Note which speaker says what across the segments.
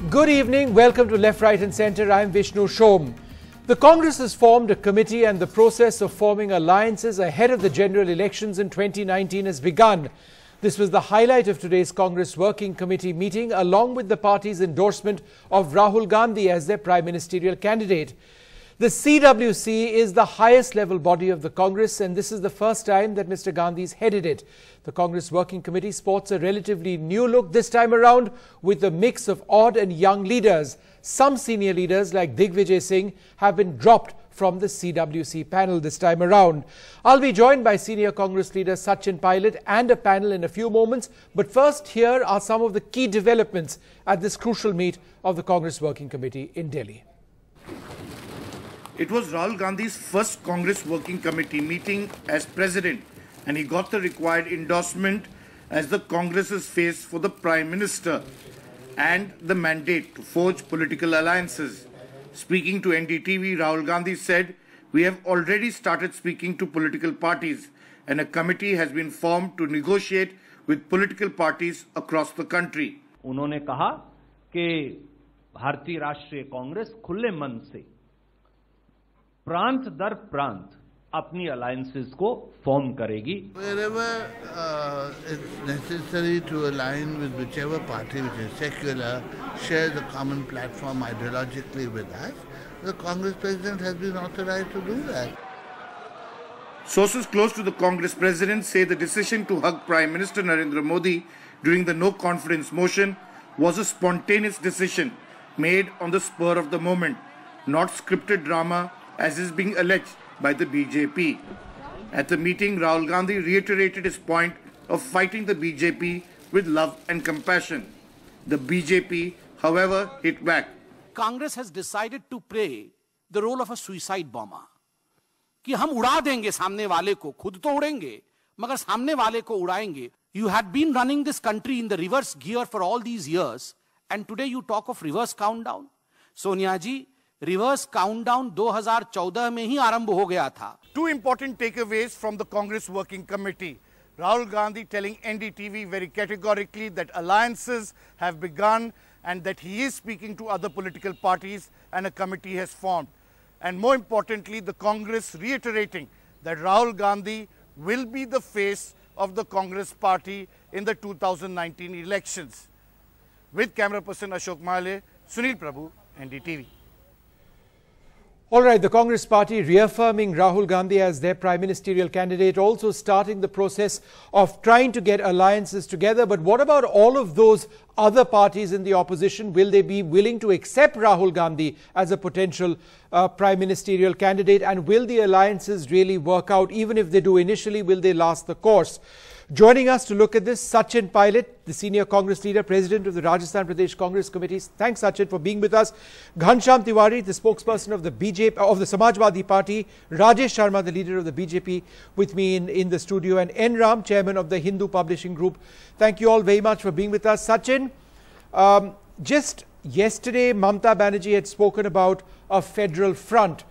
Speaker 1: Good evening. Welcome to Left, Right and Centre. I'm Vishnu Shom. The Congress has formed a committee and the process of forming alliances ahead of the general elections in 2019 has begun. This was the highlight of today's Congress Working Committee meeting, along with the party's endorsement of Rahul Gandhi as their Prime Ministerial candidate. The CWC is the highest level body of the Congress, and this is the first time that Mr. Gandhi's headed it. The Congress Working Committee sports a relatively new look this time around with a mix of odd and young leaders. Some senior leaders like Digvijaya Singh have been dropped from the CWC panel this time around. I'll be joined by senior Congress leader Sachin Pilot and a panel in a few moments. But first, here are some of the key developments at this crucial meet of the Congress Working Committee in Delhi.
Speaker 2: It was Rahul Gandhi's first Congress Working Committee meeting as president, and he got the required endorsement as the Congress's face for the Prime Minister and the mandate to forge political alliances. Speaking to NDTV, Rahul Gandhi said, "We have already started speaking to political parties, and a committee has been formed to negotiate with political parties across the country."
Speaker 3: उन्होंने कहा कि भारतीय राष्ट्रीय कांग्रेस खुले मन से प्रांत दर प्रांत अपनी अलायंसेस को फॉर्म करेगी.
Speaker 4: Wherever it's necessary to align with whichever party which is secular, share the common platform ideologically with us, the Congress president has been authorized to do that.
Speaker 2: Sources close to the Congress president say the decision to hug Prime Minister Narendra Modi during the no confidence motion was a spontaneous decision made on the spur of the moment, not scripted drama as is being alleged by the BJP. At the meeting, Rahul Gandhi reiterated his point of fighting the BJP with love and compassion. The BJP, however, hit back.
Speaker 5: Congress has decided to play the role of a suicide bomber. कि हम उड़ा देंगे सामने वाले को, खुद तो उड़ेंगे, मगर सामने वाले को उड़ाएंगे. You had been running this country in the reverse gear for all these years, and today you talk of reverse countdown. Sonia ji, reverse countdown 2014 में ही आरंभ हो गया था.
Speaker 2: Two important takeaways from the Congress Working Committee. Rahul Gandhi telling NDTV very categorically that alliances have begun and that he is speaking to other political parties and a committee has formed. And more importantly, the Congress reiterating that Rahul Gandhi will be the face of the Congress party in the 2019 elections. With camera person Ashok Male, Sunil Prabhu, NDTV.
Speaker 1: All right, the Congress party reaffirming Rahul Gandhi as their Prime Ministerial candidate, also starting the process of trying to get alliances together. But what about all of those other parties in the opposition? Will they be willing to accept Rahul Gandhi as a potential Prime Ministerial candidate? And will the alliances really work out? Even if they do initially, will they last the course? Joining us to look at this, Sachin Pilot, the senior Congress leader, president of the Rajasthan Pradesh Congress Committee. Thanks, Sachin, for being with us. Ghanshyam Tiwari, the spokesperson of the Samajwadi Party. Rajesh Sharma, the leader of the BJP, with me in the studio. And N. Ram, chairman of the Hindu Publishing Group. Thank you all very much for being with us. Sachin, just yesterday, Mamata Banerjee had spoken about a federal front.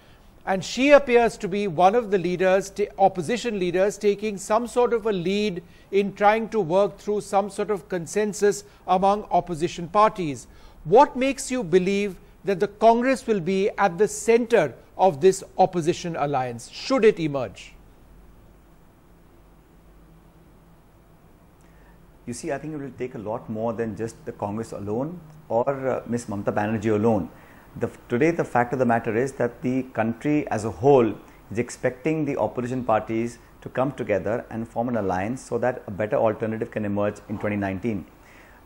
Speaker 1: And she appears to be one of the leaders, opposition leaders, taking some sort of a lead in trying to work through some sort of consensus among opposition parties. What makes you believe that the Congress will be at the center of this opposition alliance, should it emerge?
Speaker 6: You see, I think it will take a lot more than just the Congress alone or Ms. Mamata Banerjee alone. Today, the fact of the matter is that the country as a whole is expecting the opposition parties to come together and form an alliance so that a better alternative can emerge in 2019.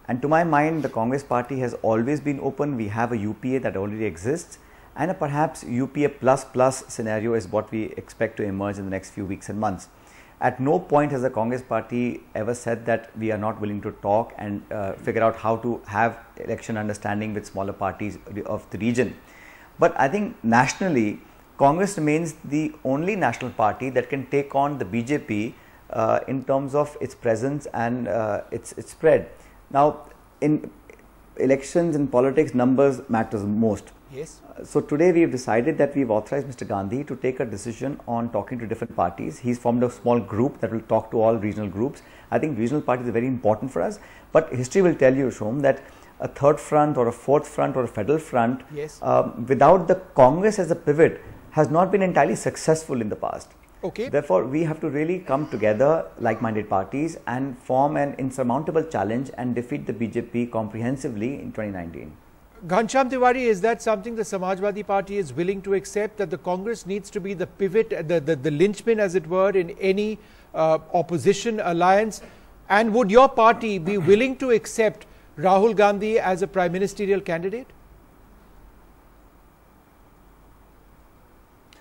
Speaker 6: And to my mind, the Congress party has always been open. We have a UPA that already exists, and a perhaps UPA plus scenario is what we expect to emerge in the next few weeks and months. At no point has the Congress party ever said that we are not willing to talk and figure out how to have election understanding with smaller parties of the region. But I think nationally, Congress remains the only national party that can take on the BJP in terms of its presence and its spread. Now, in elections and politics, numbers matters most.
Speaker 1: Yes.
Speaker 6: So today we have decided that we have authorized Mr. Gandhi to take a decision on talking to different parties. He's formed a small group that will talk to all regional groups. I think regional parties are very important for us. But history will tell you, Shom, that a third front or a fourth front or a federal front,
Speaker 1: yes,
Speaker 6: without the Congress as a pivot, has not been entirely successful in the past.
Speaker 1: Okay.
Speaker 6: Therefore, we have to really come together, like-minded parties, and form an insurmountable challenge and defeat the BJP comprehensively in 2019.
Speaker 1: Ghanshyam Tiwari, is that something the Samajwadi Party is willing to accept, that the Congress needs to be the pivot, the linchpin, as it were, in any opposition alliance? And would your party be willing to accept Rahul Gandhi as a Prime Ministerial candidate?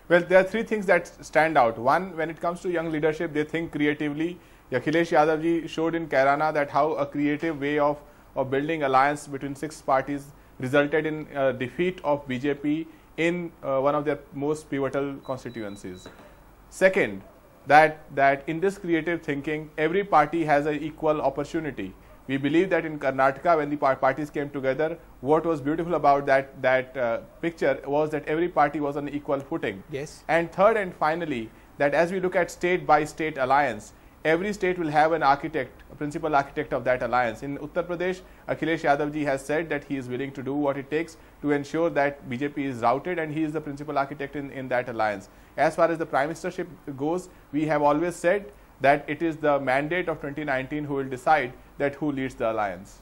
Speaker 7: Well, there are three things that stand out. One, when it comes to young leadership, they think creatively. Akhilesh Yadav ji showed in Kairana that how a creative way of building alliance between 6 parties resulted in defeat of BJP in one of their most pivotal constituencies. Second, that in this creative thinking, every party has an equal opportunity. We believe that in Karnataka, when the parties came together, what was beautiful about that picture was that every party was on equal footing.
Speaker 1: Yes.
Speaker 7: And third and finally, that as we look at state-by-state alliance, every state will have an architect, a principal architect of that alliance. In Uttar Pradesh, Akhilesh Yadav ji has said that he is willing to do what it takes to ensure that BJP is routed, and he is the principal architect in that alliance. As far as the Prime Ministership goes, we have always said that it is the mandate of 2019 who will decide that who leads the alliance.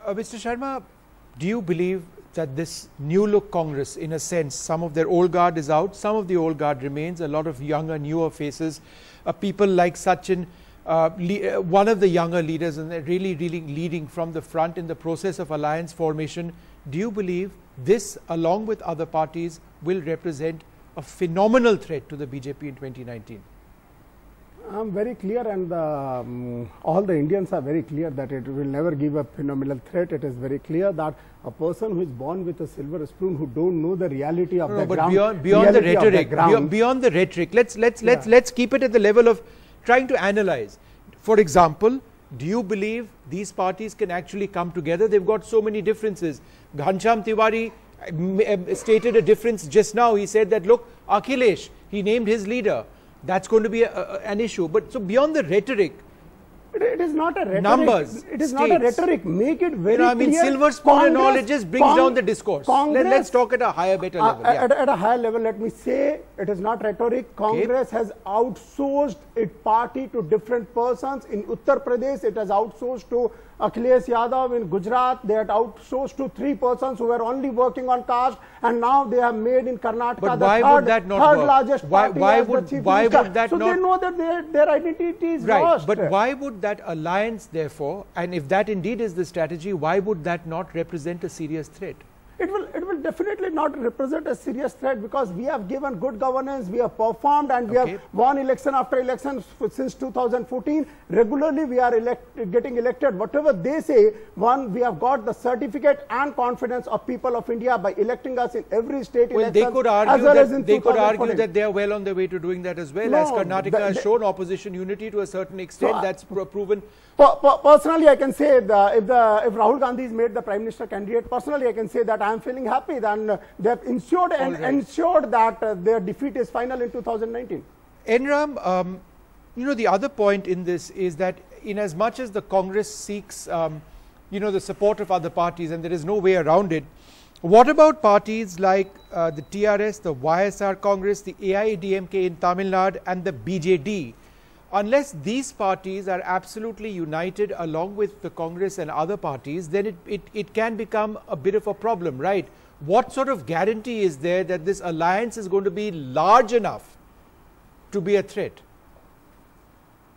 Speaker 1: Mr. Sharma, do you believe that this new look Congress, in a sense, some of their old guard is out, some of the old guard remains, a lot of younger, newer faces, people like Sachin, one of the younger leaders, and really leading from the front in the process of alliance formation? Do you believe this, along with other parties, will represent a phenomenal threat to the BJP in 2019?
Speaker 8: I'm very clear, and all the Indians are very clear that it will never give a phenomenal threat. It is very clear that a person who is born with a silver spoon, who don't know the reality of the ground,
Speaker 1: beyond the rhetoric, beyond the rhetoric, let's keep it at the level of trying to analyze. For example, do you believe these parties can actually come together? They've got so many differences. Ghanshyam Tiwari stated a difference just now. He said that, look, Akhilesh, he named his leader. That's going to be an issue. But so beyond the rhetoric,
Speaker 8: it is not a rhetoric.
Speaker 1: Numbers.
Speaker 8: It is not a rhetoric. Make it very clear.
Speaker 1: I mean, silver spoon and all, it just brings down the discourse. Let's talk at a higher, better level.
Speaker 8: At a higher level, let me say, it is not rhetoric. Congress has outsourced its party to different persons. In Uttar Pradesh, it has outsourced to Akhilesh Yadav. In Gujarat, they had outsourced to 3 persons who were only working on caste, and now they have made in Karnataka the third largest party. Why would that not? So they know that their identity is lost.
Speaker 1: But why would that alliance, therefore, and if that indeed is the strategy, why would that not represent a serious threat?
Speaker 8: It will definitely not represent a serious threat, because we have given good governance, we have performed, and we have won election after election since 2014. Regularly we are getting elected. Whatever they say, we have got the certificate and confidence of people of India by electing us in every state election.
Speaker 1: They could argue that they are well on their way to doing that as well. No, as Karnataka has shown opposition unity to a certain extent, that's proven.
Speaker 8: Personally, I can say that if Rahul Gandhi is made the Prime Minister candidate, personally I can say that I am feeling happy that they have ensured that their defeat is final in 2019.
Speaker 1: Enram, the other point in this is that in as much as the Congress seeks, the support of other parties, and there is no way around it, what about parties like the TRS, the YSR Congress, the AIADMK in Tamil Nadu, and the BJD? Unless these parties are absolutely united along with the Congress and other parties, then it can become a bit of a problem, right? What sort of guarantee is there that this alliance is going to be large enough to be a threat?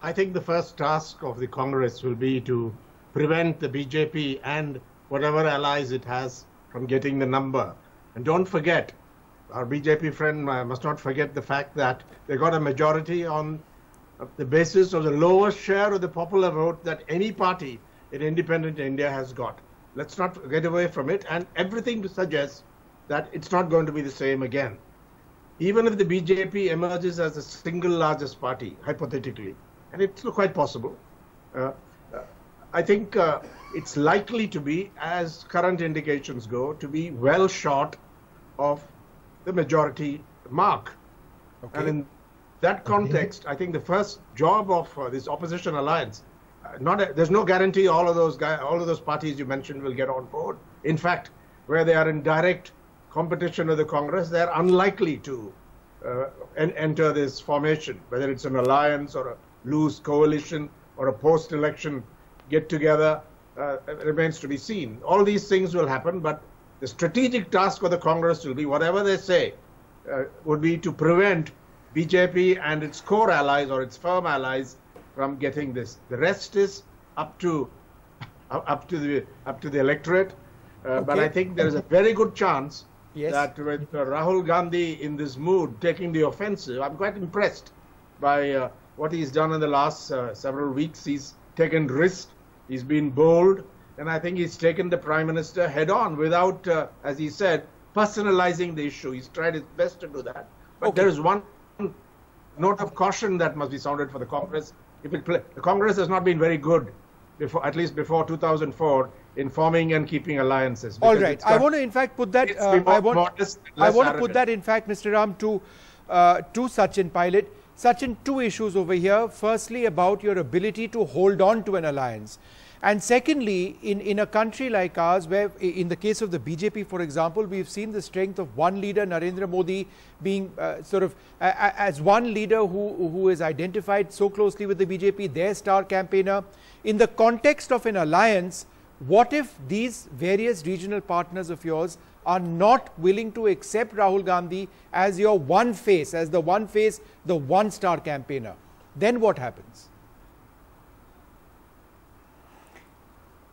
Speaker 9: I think the first task of the Congress will be to prevent the BJP and whatever allies it has from getting the number. And don't forget, our BJP friend must not forget the fact that they got a majority on the basis of the lowest share of the popular vote that any party in independent India has got. Let's not get away from it, and everything suggests that it's not going to be the same again. Even if the BJP emerges as the single largest party, hypothetically, and it's quite possible, I think it's likely to be, as current indications go, to be well short of the majority mark. And in that context, I think the first job of this opposition alliance there's no guarantee all of those parties you mentioned will get on board. In fact, where they are in direct competition with the Congress, they are unlikely to enter this formation, whether it's an alliance or a loose coalition or a post-election get-together. Remains to be seen. All these things will happen, but the strategic task of the Congress will be, whatever they say, would be to prevent BJP and its core allies or its firm allies from getting this. The rest is up to the electorate. But I think there is a very good chance that with Rahul Gandhi in this mood, taking the offensive, I'm quite impressed by what he's done in the last several weeks. He's taken risks. He's been bold, and I think he's taken the Prime Minister head on without, as he said, personalizing the issue. He's tried his best to do that. But there is one note of caution that must be sounded for the Congress. The Congress has not been very good, at least before 2004, in forming and keeping alliances.
Speaker 1: All right. I want to, in fact, put that. I want to put that, in fact, Mr. Ram, to Sachin Pilot. Sachin, two issues over here. Firstly, about your ability to hold on to an alliance. And secondly, in a country like ours, where in the case of the BJP, for example, we've seen the strength of one leader, Narendra Modi, being as one leader who is identified so closely with the BJP, their star campaigner. In the context of an alliance, what if these various regional partners of yours are not willing to accept Rahul Gandhi as your one face, the one star campaigner? Then what happens?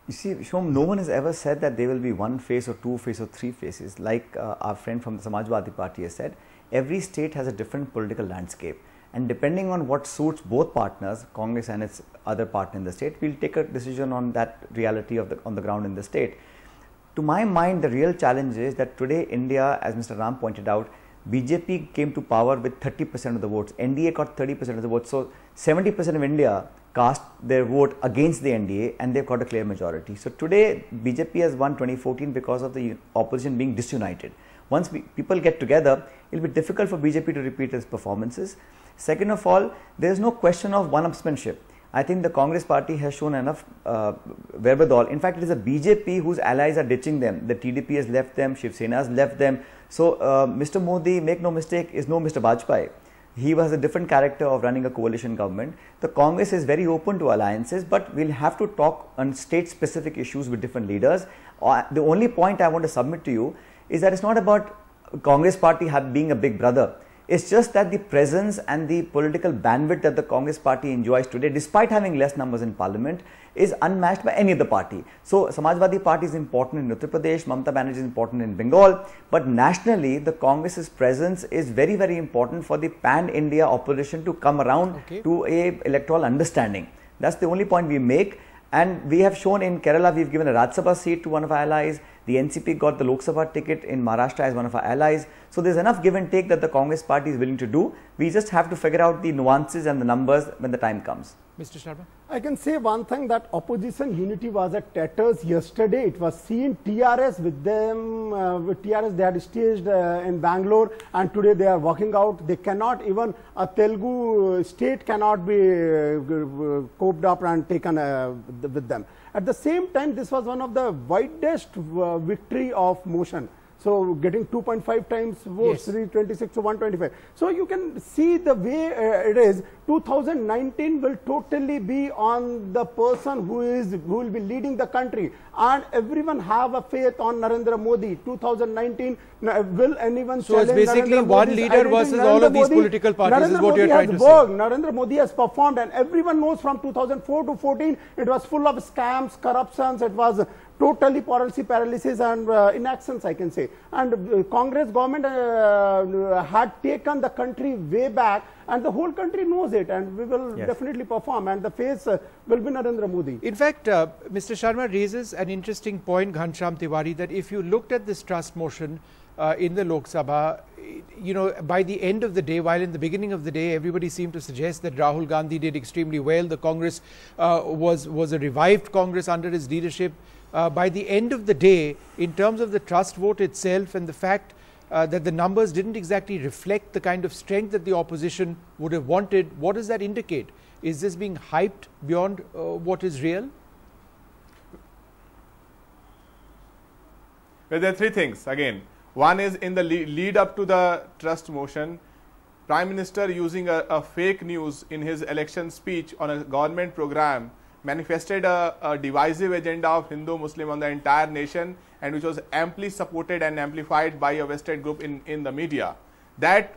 Speaker 6: You see, Shom, no one has ever said that there will be one face or two face or three faces. Like our friend from the Samajwadi Party has said, every state has a different political landscape. And depending on what suits both partners, Congress and its other partner in the state, we'll take a decision on that reality on the ground in the state. To my mind, the real challenge is that today India, as Mr. Ram pointed out, BJP came to power with 30% of the votes. NDA got 30% of the votes. So 70% of India cast their vote against the NDA and they've got a clear majority. So today BJP has won 2014 because of the opposition being disunited. Once people get together, it will be difficult for BJP to repeat its performances. Second of all, there is no question of one-upsmanship. I think the Congress party has shown enough wherewithal. In fact, it is a BJP whose allies are ditching them. The TDP has left them, Shiv Sena has left them. So Mr. Modi, make no mistake, is no Mr. Vajpayee. He was a different character of running a coalition government. The Congress is very open to alliances, but we'll have to talk on state-specific issues with different leaders. The only point I want to submit to you is that it's not about Congress party being a big brother. It's just that the presence and the political bandwidth that the Congress party enjoys today, despite having less numbers in parliament, is unmatched by any other party. So Samajwadi Party is important in Uttar Pradesh, Mamata Banerjee is important in Bengal, but nationally the Congress's presence is very, very important for the pan-India opposition to come around to a electoral understanding. That's the only point we make. And we have shown in Kerala, we've given a Rajya Sabha seat to one of our allies. The NCP got the Lok Sabha ticket in Maharashtra as one of our allies. So there's enough give and take that the Congress party is willing to do. We just have to figure out the nuances and the numbers when the time comes.
Speaker 1: Mr. Sharma?
Speaker 8: I can say one thing, that opposition unity was at tatters yesterday. It was seen TRS with them, with TRS they had staged in Bangalore, and today they are walking out. They cannot, even a Telugu state cannot be coped up and taken with them. At the same time, this was one of the widest victory of motion. So getting 2.5 times votes, 326 to 125. So you can see the way it is. 2019 will totally be on the person who will be leading the country, and everyone have a faith on Narendra Modi. 2019, will anyone
Speaker 1: challenge? So it's basically one leader versus all of these political parties is what you're trying to say.
Speaker 8: Narendra Modi has performed, and everyone knows from 2004 to 14 it was full of scams, corruptions. It was totally policy paralysis and inactions, I can say. And Congress government had taken the country way back, and the whole country knows it, and we will definitely perform, and the face will be Narendra Modi.
Speaker 1: In fact, Mr. Sharma raises an interesting point, Ghanshyam Tiwari, that if you looked at this trust motion in the Lok Sabha, you know, by the end of the day, while in the beginning of the day everybody seemed to suggest that Rahul Gandhi did extremely well, the Congress was a revived Congress under his leadership. By the end of the day, in terms of the trust vote itself and the fact that the numbers didn't exactly reflect the kind of strength that the opposition would have wanted, what does that indicate? Is this being hyped beyond what is real?
Speaker 7: Well, there are three things again. One is in the lead up to the trust motion, Prime Minister using a fake news in his election speech on a government program manifested a divisive agenda of Hindu-Muslim on the entire nation, and which was amply supported and amplified by a vested group in the media. That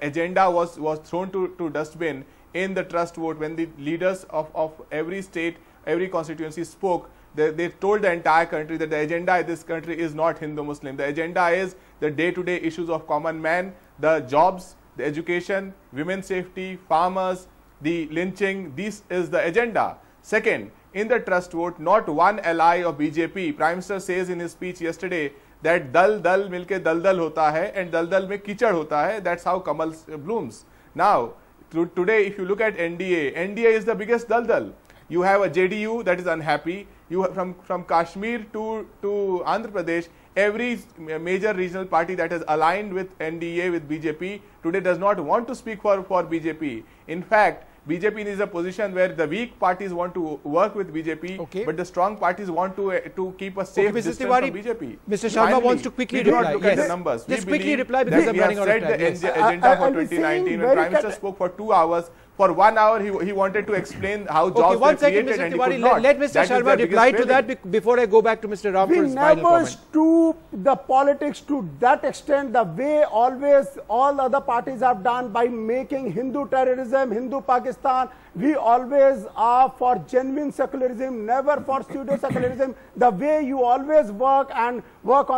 Speaker 7: agenda was thrown to dustbin in the trust vote when the leaders of every state, every constituency spoke. They told the entire country that the agenda in this country is not Hindu-Muslim. The agenda is the day-to-day issues of common man, the jobs, the education, women's safety, farmers, the lynching. This is the agenda. Second, in the trust vote, not one ally of BJP. Prime Minister says in his speech yesterday that dal milke dal hota hai and dal mein kichad hota hai. That's how Kamal blooms. Now, today, if you look at NDA is the biggest dal. You have a JDU that is unhappy. You have from Kashmir to Andhra Pradesh, every major regional party that is aligned with NDA, with BJP, today does not want to speak for BJP. In fact, BJP is a position where the weak parties want to work with BJP, but the strong parties want to keep a safe distance from BJP.
Speaker 1: Mr. Sharma wants to quickly reply.
Speaker 7: We do not look at the numbers.
Speaker 1: Just quickly reply because I'm running out of time.
Speaker 7: We have set the agenda for 2019 when Prime Minister spoke for 2 hours. For 1 hour, he wanted to explain how jobs were created, and he could not.
Speaker 1: Let Mr. Sharma reply to that before I go back to Mr. Ram for his final comment.
Speaker 8: We never stoop the politics to that extent, the way always all other parties have done by making Hindu terrorism, Hindu Pakistan. We always are for genuine secularism, never for pseudo-secularism. The way you always work on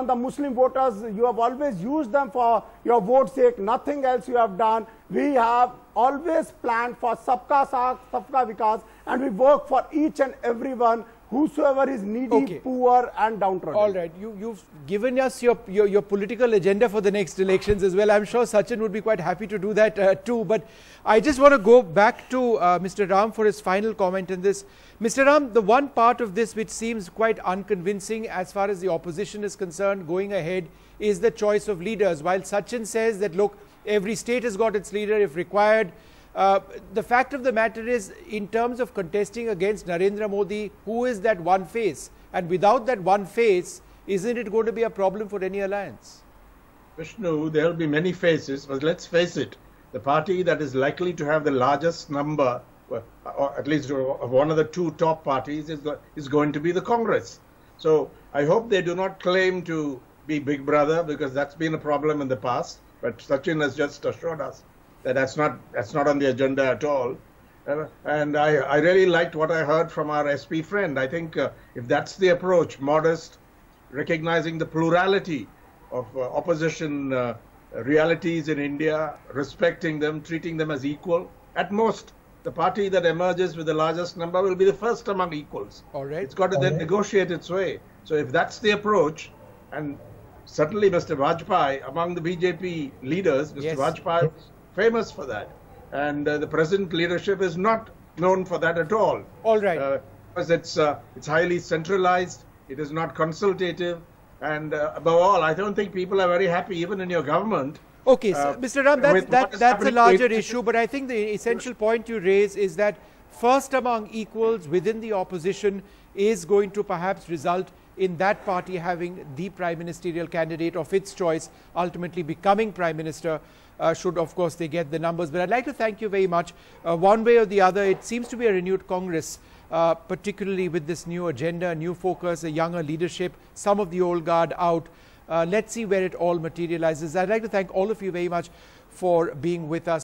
Speaker 8: the Muslim voters, you have always used them for your vote's sake, nothing else you have done. We have always planned for Sabka Saath, Sabka Vikas, and we work for each and everyone, whosoever is needy, poor and downtrodden.
Speaker 1: All right, you've given us your political agenda for the next elections as well. I'm sure Sachin would be quite happy to do that too. But I just want to go back to Mr. Ram for his final comment on this. Mr. Ram, the one part of this which seems quite unconvincing as far as the opposition is concerned going ahead is the choice of leaders. While Sachin says that, look, every state has got its leader if required. The fact of the matter is, in terms of contesting against Narendra Modi, who is that one face? And without that one face, isn't it going to be a problem for any alliance?
Speaker 9: Vishnu, there will be many faces, but let's face it, the party that is likely to have the largest number, or at least of one of the two top parties, is going to be the Congress. So I hope they do not claim to be Big Brother, because that's been a problem in the past. But Sachin has just assured us that that's not on the agenda at all. And I really liked what I heard from our SP friend. I think if that's the approach, modest, recognizing the plurality of opposition realities in India, respecting them, treating them as equal, at most, the party that emerges with the largest number will be the first among equals.
Speaker 1: All right.
Speaker 9: It's got to then negotiate its way. So if that's the approach, and certainly Mr. Vajpayee, among the BJP leaders, Mr. Vajpayee was famous for that. And the present leadership is not known for that at all.
Speaker 1: All right.
Speaker 9: Because it's highly centralized, it is not consultative, and above all, I don't think people are very happy even in your government.
Speaker 1: Okay, so Mr. Ram, that's a larger issue, but I think the essential point you raise is that first among equals within the opposition is going to perhaps result in that party having the prime ministerial candidate of its choice ultimately becoming prime minister, should of course they get the numbers. But I'd like to thank you very much. One way or the other, it seems to be a renewed Congress, particularly with this new agenda, new focus, a younger leadership, some of the old guard out. Let's see where it all materializes. I'd like to thank all of you very much for being with us.